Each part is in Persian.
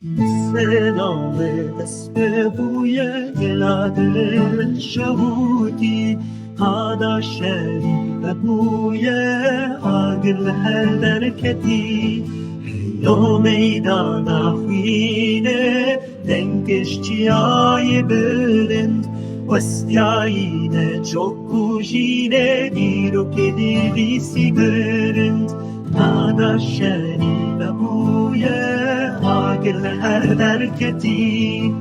سلام اسم بوی گلادل شهودی هذا شريف بوی عاقل هر درکتی لو میدان خوینه دنگش چیای بلند وستیاینه چوکوشینه دیرو که دیویسی برند هذا شريف بوی عاقل هر درکتی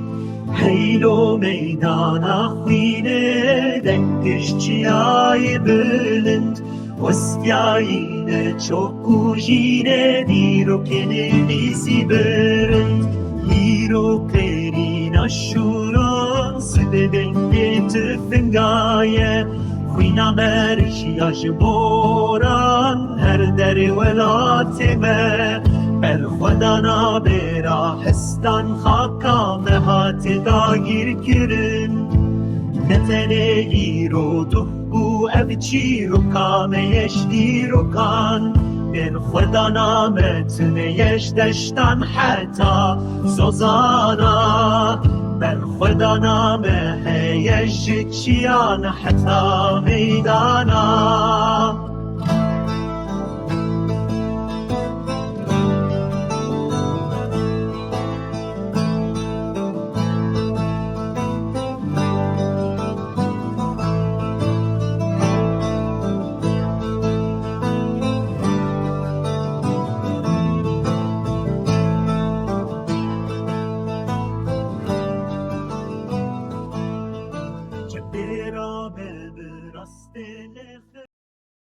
حیلو میدان خوینه دنگش چیای بلند وستیاینه چوکوشینه دیرو که دیویسی برند دیرو کرین اشورا سده دنگی تفنگایه خوینا مرشی اجبوران هر در ولاتمه بر خدا نابرا هستان خاکا مهات داگیر کرن نتنه ایرو دهبو ابچی رو کامهش دیرو کان بر خدا نامتنهش دشتن حتا سوزانا بر خدا نامه هیش چیان حتا میدانا